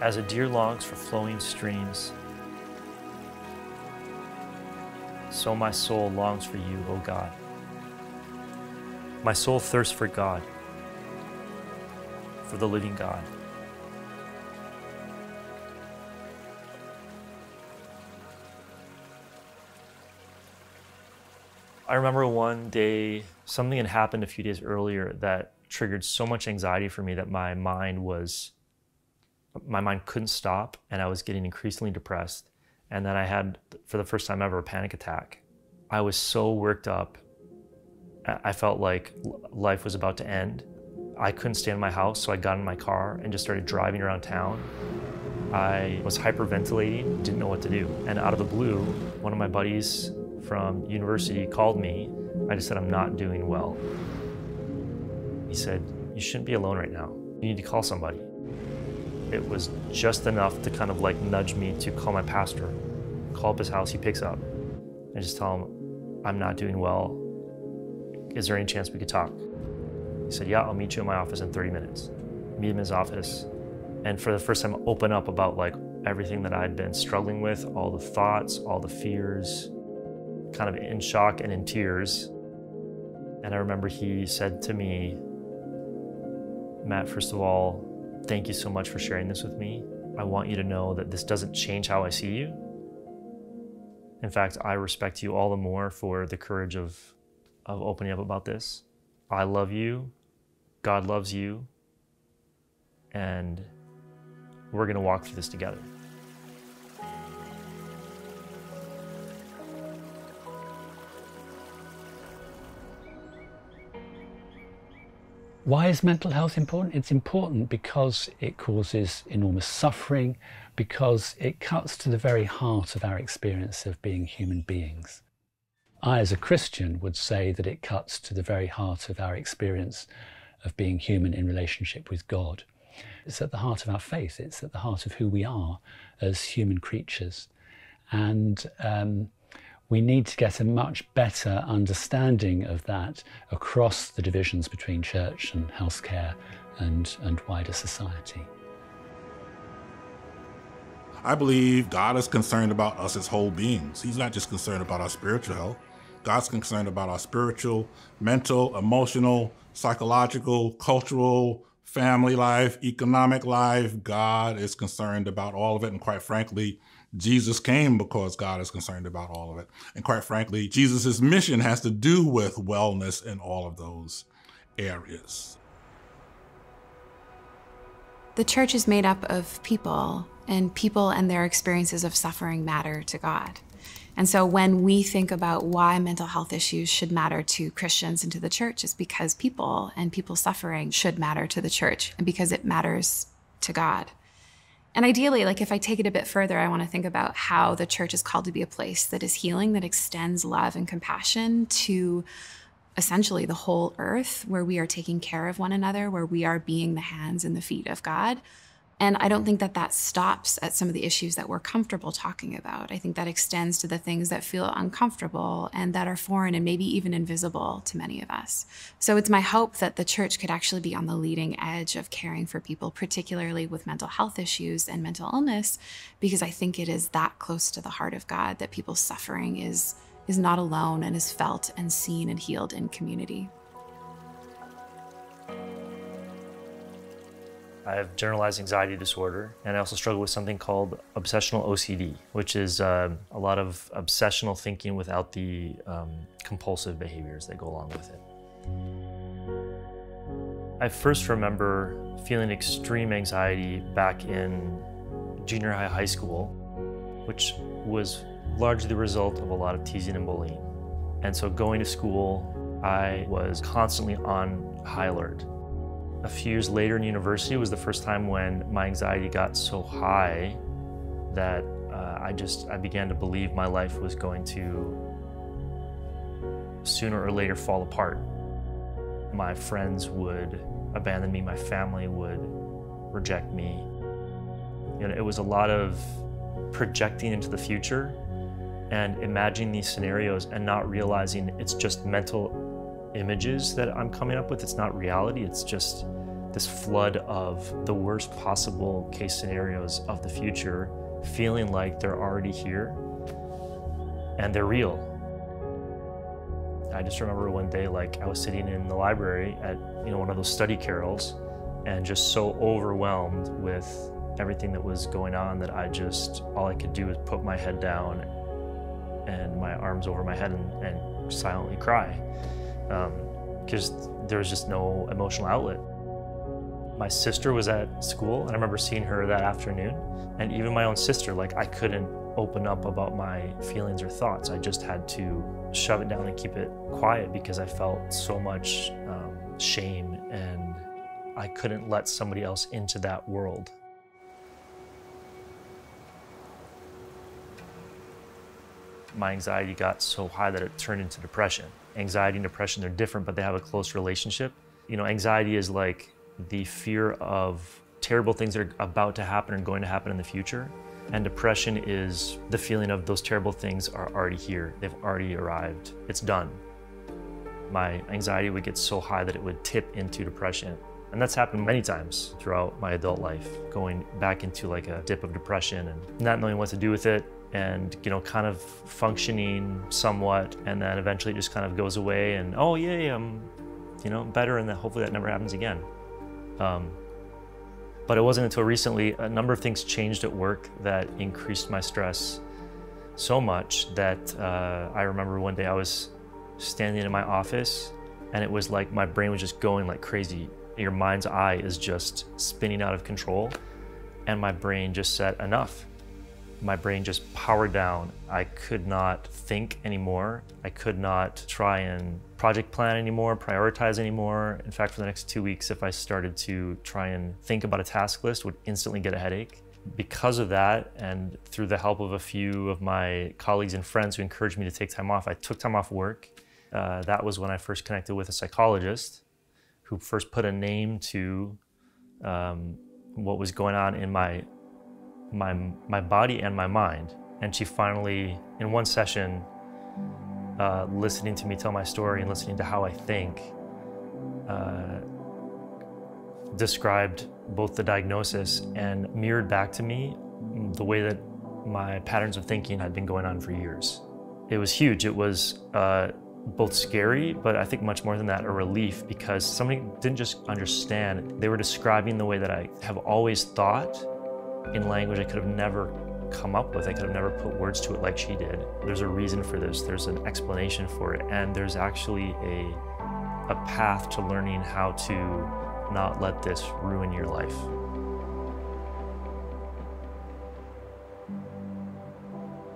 As a deer longs for flowing streams, so my soul longs for you, O God. My soul thirsts for God, for the living God. I remember one day, something had happened a few days earlier that triggered so much anxiety for me that my mind couldn't stop, and I was getting increasingly depressed. And then I had, for the first time ever, a panic attack. I was so worked up. I felt like life was about to end. I couldn't stay in my house, so I got in my car and just started driving around town. I was hyperventilating, didn't know what to do. And out of the blue, one of my buddies from university called me. I just said, I'm not doing well. He said, you shouldn't be alone right now. You need to call somebody. It was just enough to kind of like nudge me to call my pastor, call up his house, he picks up, and just tell him, I'm not doing well. Is there any chance we could talk? He said, yeah, I'll meet you in my office in 30 minutes. Meet him in his office. And for the first time, open up about like everything that I'd been struggling with, all the thoughts, all the fears, kind of in shock and in tears. And I remember he said to me, Matt, first of all, thank you so much for sharing this with me. I want you to know that this doesn't change how I see you. In fact, I respect you all the more for the courage of opening up about this. I love you, God loves you, and we're gonna walk through this together. Why is mental health important? It's important because it causes enormous suffering, because it cuts to the very heart of our experience of being human beings. I, as a Christian, would say that it cuts to the very heart of our experience of being human in relationship with God. It's at the heart of our faith. It's at the heart of who we are as human creatures. And we need to get a much better understanding of that across the divisions between church and healthcare and wider society. I believe God is concerned about us as whole beings. He's not just concerned about our spiritual health. God's concerned about our spiritual, mental, emotional, psychological, cultural, family life, economic life. God is concerned about all of it. And quite frankly, Jesus came because God is concerned about all of it. And quite frankly, Jesus' mission has to do with wellness in all of those areas. The church is made up of people, and people and their experiences of suffering matter to God. And so when we think about why mental health issues should matter to Christians and to the church, it's because people and people's suffering should matter to the church, and because it matters to God. And ideally, like if I take it a bit further, I want to think about how the church is called to be a place that is healing, that extends love and compassion to essentially the whole earth, where we are taking care of one another, where we are being the hands and the feet of God. And I don't think that that stops at some of the issues that we're comfortable talking about. I think that extends to the things that feel uncomfortable and that are foreign and maybe even invisible to many of us. So it's my hope that the church could actually be on the leading edge of caring for people, particularly with mental health issues and mental illness, because I think it is that close to the heart of God that people's suffering is not alone and is felt and seen and healed in community. I have generalized anxiety disorder, and I also struggle with something called obsessional OCD, which is a lot of obsessional thinking without the compulsive behaviors that go along with it. I first remember feeling extreme anxiety back in junior high school, which was largely the result of a lot of teasing and bullying. And so going to school, I was constantly on high alert. A few years later in university was the first time when my anxiety got so high that I began to believe my life was going to sooner or later fall apart. My friends would abandon me, my family would reject me. You know, it was a lot of projecting into the future and imagining these scenarios and not realizing it's just mental images that I'm coming up with. It's not reality, it's just this flood of the worst possible case scenarios of the future, feeling like they're already here and they're real. I just remember one day, like, I was sitting in the library at, one of those study carols, and just so overwhelmed with everything that was going on that all I could do was put my head down and my arms over my head and silently cry, because there was just no emotional outlet. My sister was at school, and I remember seeing her that afternoon, and even my own sister, like, I couldn't open up about my feelings or thoughts. I just had to shove it down and keep it quiet because I felt so much shame, and I couldn't let somebody else into that world. My anxiety got so high that it turned into depression. Anxiety and depression, they're different, but they have a close relationship. Anxiety is like the fear of terrible things that are about to happen or going to happen in the future. And depression is the feeling of those terrible things are already here. They've already arrived. It's done. My anxiety would get so high that it would tip into depression. And that's happened many times throughout my adult life, going back into like a dip of depression and not knowing what to do with it, and kind of functioning somewhat, and then eventually it just kind of goes away, and oh yay, I'm better, and then hopefully that never happens again. But it wasn't until recently a number of things changed at work that increased my stress so much that I remember one day I was standing in my office, and it was like my brain was just going like crazy. Your mind's eye is just spinning out of control, and my brain just said enough. My brain just powered down. I could not think anymore. I could not try and project plan anymore, prioritize anymore. In fact, for the next 2 weeks, if I started to try and think about a task list, would instantly get a headache. Because of that, and through the help of a few of my colleagues and friends who encouraged me to take time off, I took time off work. That was when I first connected with a psychologist who first put a name to what was going on in my body and my mind. And she finally, in one session, listening to me tell my story and listening to how I think, described both the diagnosis and mirrored back to me the way that my patterns of thinking had been going on for years. It was huge. It was both scary, but I think much more than that, a relief, because somebody didn't just understand. They were describing the way that I have always thought in language I could have never come up with. I could have never put words to it like she did. There's a reason for this. There's an explanation for it. And there's actually a path to learning how to not let this ruin your life.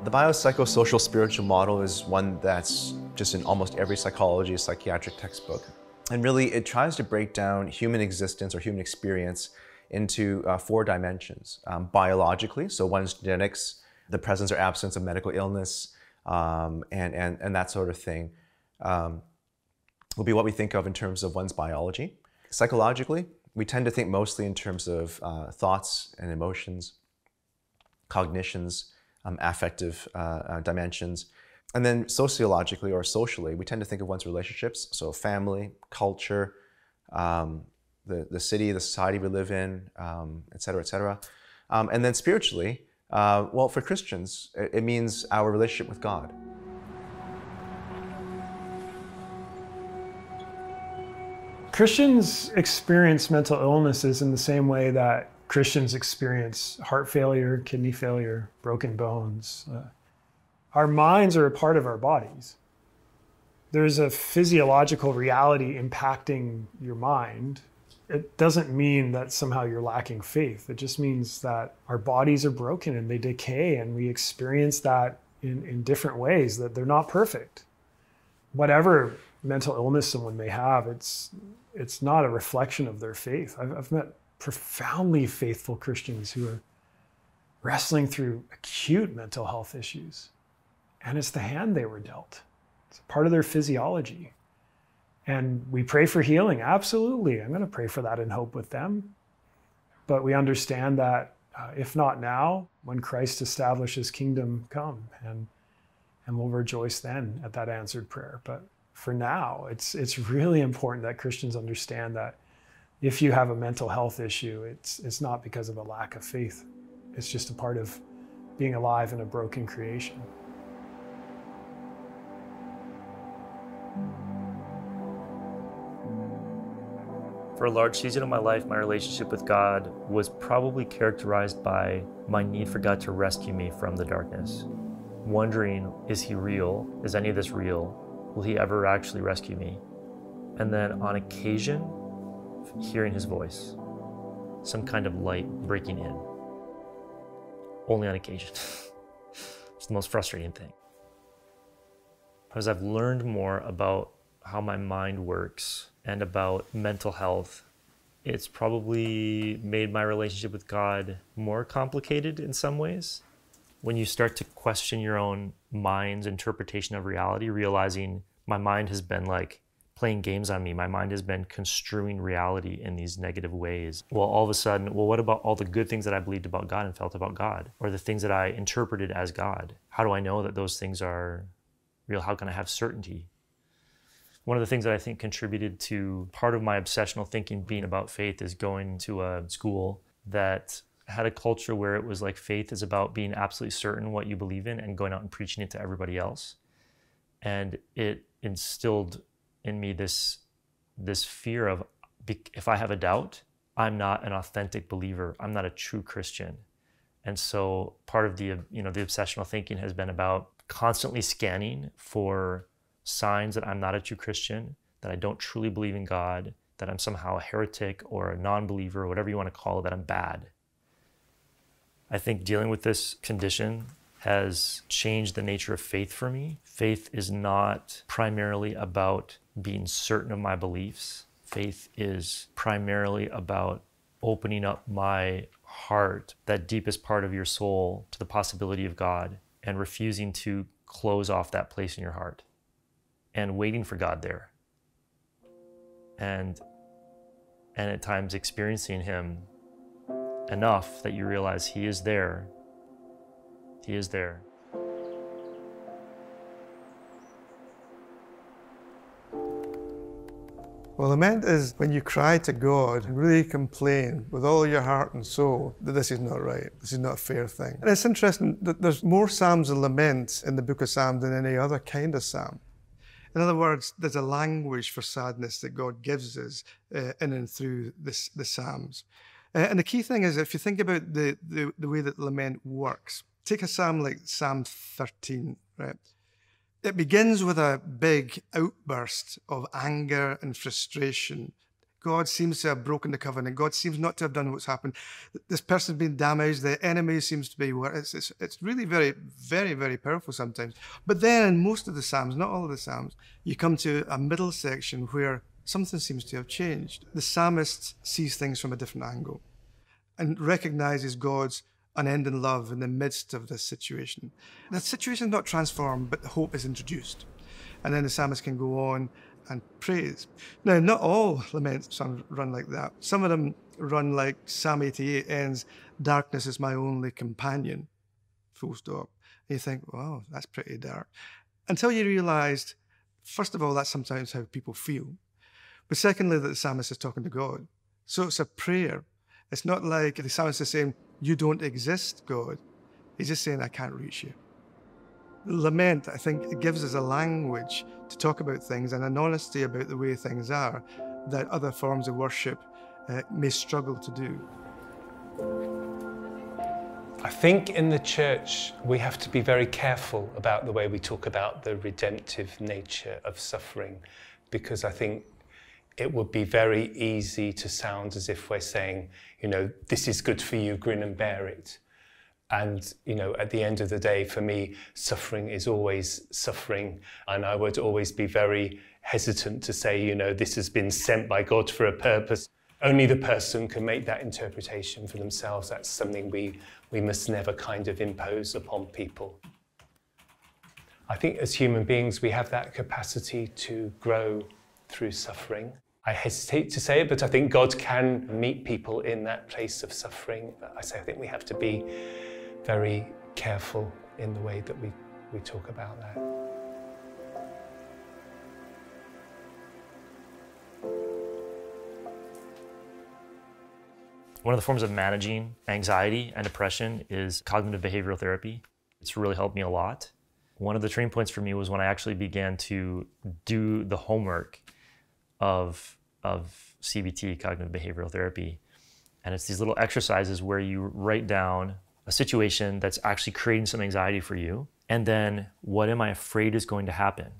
The biopsychosocial spiritual model is one that's just in almost every psychology, psychiatric textbook. And really, it tries to break down human existence or human experience into 4 dimensions. Biologically, so one's genetics, the presence or absence of medical illness, and that sort of thing will be what we think of in terms of one's biology. Psychologically, we tend to think mostly in terms of thoughts and emotions, cognitions, affective dimensions. And then sociologically or socially, we tend to think of one's relationships, so family, culture, the city, the society we live in, et cetera, et cetera. And then spiritually, well, for Christians, it means our relationship with God. Christians experience mental illnesses in the same way that Christians experience heart failure, kidney failure, broken bones. Our minds are a part of our bodies. There's a physiological reality impacting your mind. It doesn't mean that somehow you're lacking faith. It just means that our bodies are broken and they decay, and we experience that in different ways, that they're not perfect. Whatever mental illness someone may have, it's not a reflection of their faith. I've met profoundly faithful Christians who are wrestling through acute mental health issues, and it's the hand they were dealt. It's part of their physiology. And we pray for healing, absolutely. I'm going to pray for that in hope with them. But we understand that if not now, when Christ establishes kingdom, come, and we'll rejoice then at that answered prayer. But for now, it's really important that Christians understand that If you have a mental health issue, it's not because of a lack of faith. It's just a part of being alive in a broken creation. For a large season of my life, my relationship with God was probably characterized by my need for God to rescue me from the darkness. Wondering, is he real? Is any of this real? Will he ever actually rescue me? And then on occasion, hearing his voice, some kind of light breaking in. Only on occasion. It's the most frustrating thing. As I've learned more about how my mind works and about mental health, it's probably made my relationship with God more complicated in some ways. When you start to question your own mind's interpretation of reality, realizing my mind has been like playing games on me, my mind has been construing reality in these negative ways. Well, all of a sudden, what about all the good things that I believed about God and felt about God, or the things that I interpreted as God? How do I know that those things are real? How can I have certainty? One of the things that I think contributed to part of my obsessional thinking being about faith is going to a school that had a culture where it was like faith is about being absolutely certain what you believe in and going out and preaching it to everybody else. And it instilled in me this fear of, if I have a doubt, I'm not an authentic believer. I'm not a true Christian. And so part of the obsessional thinking has been about constantly scanning for signs that I'm not a true Christian, that I don't truly believe in God, that I'm somehow a heretic or a non-believer, or whatever you want to call it, that I'm bad. I think dealing with this condition has changed the nature of faith for me. Faith is not primarily about being certain of my beliefs. Faith is primarily about opening up my heart, that deepest part of your soul, to the possibility of God, and refusing to close off that place in your heart, and waiting for God there. And at times experiencing him enough that you realize he is there. He is there. Well, lament is when you cry to God and really complain with all your heart and soul that this is not right, this is not a fair thing. And it's interesting that there's more psalms of lament in the book of Psalms than any other kind of psalm. In other words, there's a language for sadness that God gives us in and through the Psalms. And the key thing is, if you think about the way that lament works, take a psalm like Psalm 13, right? It begins with a big outburst of anger and frustration. God seems to have broken the covenant. God seems not to have done what's happened. This person's been damaged. The enemy seems to be worse. It's really very, very, very powerful sometimes. But then in most of the Psalms, not all of the Psalms, you come to a middle section where something seems to have changed. The psalmist sees things from a different angle and recognizes God's unending love in the midst of this situation. The situation is not transformed, but hope is introduced. And then the psalmist can go on and praise. Now, not all lament psalms run like that. Some of them run like Psalm 88 ends, "Darkness is my only companion," full stop. And you think, wow, that's pretty dark. Until you realized, first of all, that's sometimes how people feel. But secondly, that the psalmist is talking to God. So it's a prayer. It's not like the psalmist is saying, "You don't exist, God." He's just saying, "I can't reach you." Lament, I think, it gives us a language to talk about things and an honesty about the way things are that other forms of worship may struggle to do. I think in the church we have to be very careful about the way we talk about the redemptive nature of suffering, because I think it would be very easy to sound as if we're saying, this is good for you, grin and bear it. And, at the end of the day, for me, suffering is always suffering. And I would always be very hesitant to say, this has been sent by God for a purpose. Only the person can make that interpretation for themselves. That's something we must never kind of impose upon people. I think as human beings, we have that capacity to grow through suffering. I hesitate to say it, but I think God can meet people in that place of suffering. But I think we have to be very careful in the way that we talk about that. One of the forms of managing anxiety and depression is cognitive behavioral therapy. It's really helped me a lot. One of the turning points for me was when I actually began to do the homework of CBT, cognitive behavioral therapy. And it's these little exercises where you write down a situation that's actually creating some anxiety for you. And then what am I afraid is going to happen?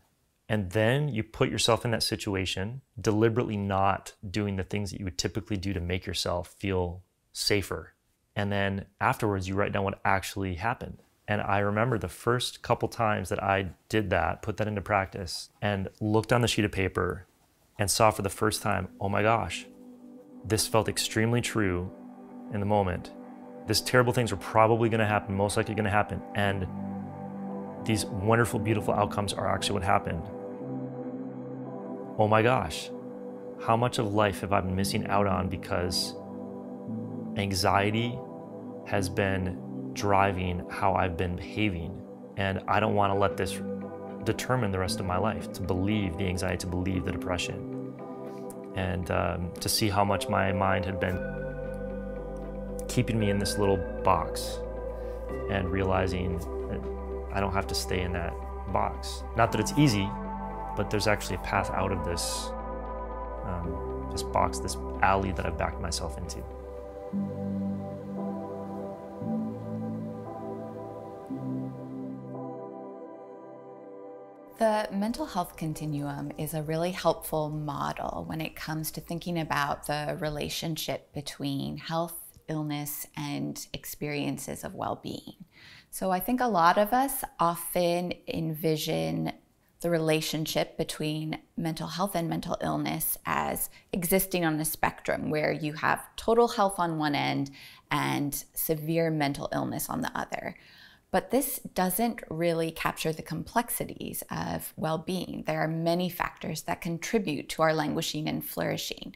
And then you put yourself in that situation, deliberately not doing the things that you would typically do to make yourself feel safer. And then afterwards, you write down what actually happened. And I remember the first couple times that I did that, put that into practice, and looked on the sheet of paper and saw for the first time, oh my gosh, this felt extremely true in the moment. These terrible things are probably gonna happen, most likely gonna happen. And these wonderful, beautiful outcomes are actually what happened. Oh my gosh, how much of life have I been missing out on because anxiety has been driving how I've been behaving. And I don't want to let this determine the rest of my life, to believe the anxiety, to believe the depression. And to see how much my mind had been keeping me in this little box and realizing that I don't have to stay in that box. Not that it's easy, but there's actually a path out of this, this box, this alley that I've backed myself into. The mental health continuum is a really helpful model when it comes to thinking about the relationship between health, illness, and experiences of well-being. So I think a lot of us often envision the relationship between mental health and mental illness as existing on a spectrum where you have total health on one end and severe mental illness on the other. But this doesn't really capture the complexities of well-being. There are many factors that contribute to our languishing and flourishing.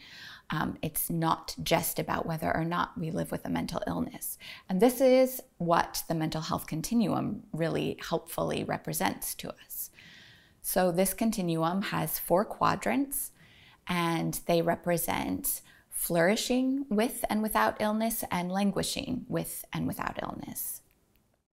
It's not just about whether or not we live with a mental illness. And this is what the mental health continuum really helpfully represents to us. So this continuum has 4 quadrants, and they represent flourishing with and without illness and languishing with and without illness.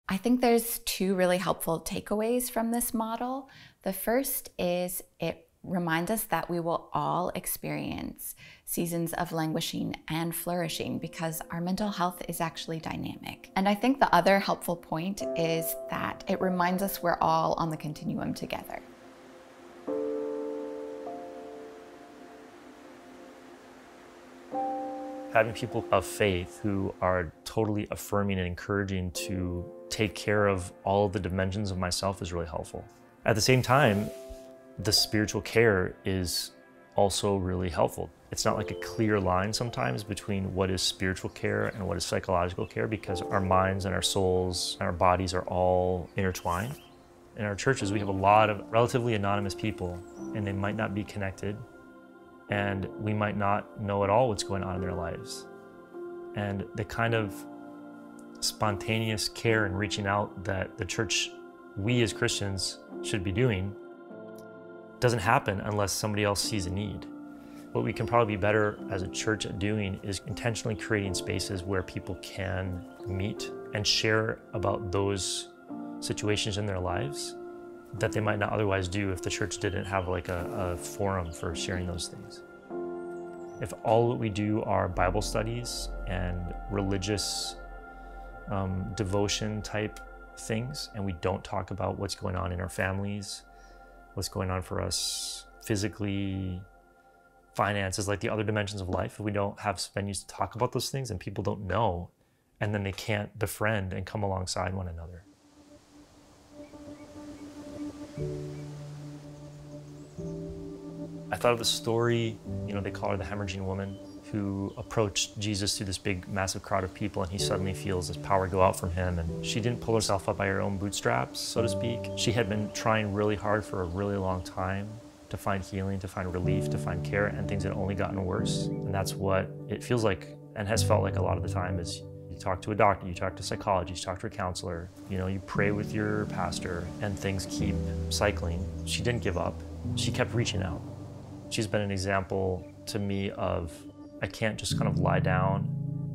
I think there's 2 really helpful takeaways from this model. The first is it reminds us that we will all experience seasons of languishing and flourishing because our mental health is actually dynamic. And I think the other helpful point is that it reminds us we're all on the continuum together. Having people of faith who are totally affirming and encouraging to take care of all of the dimensions of myself is really helpful. At the same time, the spiritual care is also really helpful. It's not like a clear line sometimes between what is spiritual care and what is psychological care, because our minds and our souls and our bodies are all intertwined. In our churches, we have a lot of relatively anonymous people, and they might not be connected, and we might not know at all what's going on in their lives. And the kind of spontaneous care and reaching out that the church, we as Christians, should be doing doesn't happen unless somebody else sees a need. What we can probably be better as a church at doing is intentionally creating spaces where people can meet and share about those situations in their lives that they might not otherwise do if the church didn't have like a forum for sharing those things. If all that we do are Bible studies and religious devotion type things, and we don't talk about what's going on in our families, what's going on for us physically, finances, like the other dimensions of life, if we don't have venues to talk about those things and people don't know, and then they can't befriend and come alongside one another. I thought of the story, they call her the hemorrhaging woman, who approached Jesus through this big, massive crowd of people, and he suddenly feels this power go out from him. And she didn't pull herself up by her own bootstraps, so to speak. She had been trying really hard for a really long time to find healing, to find relief, to find care, and things had only gotten worse. And that's what it feels like, and has felt like a lot of the time, is you talk to a doctor, you talk to a psychologist, you talk to a counselor, you pray with your pastor, and things keep cycling. She didn't give up. She kept reaching out. She's been an example to me of, I can't just kind of lie down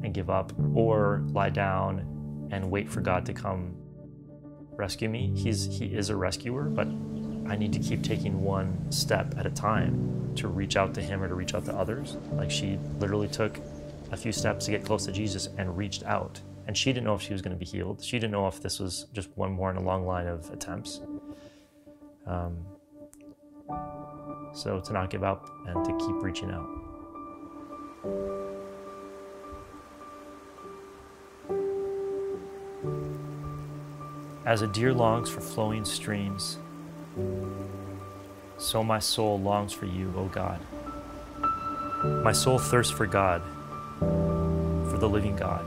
and give up, or lie down and wait for God to come rescue me. He is a rescuer, but I need to keep taking one step at a time to reach out to him or to reach out to others. Like, she literally took a few steps to get close to Jesus and reached out. And she didn't know if she was going to be healed. She didn't know if this was just one more in a long line of attempts. So to not give up and to keep reaching out. As a deer longs for flowing streams, so my soul longs for you, O God. My soul thirsts for God, for the living God.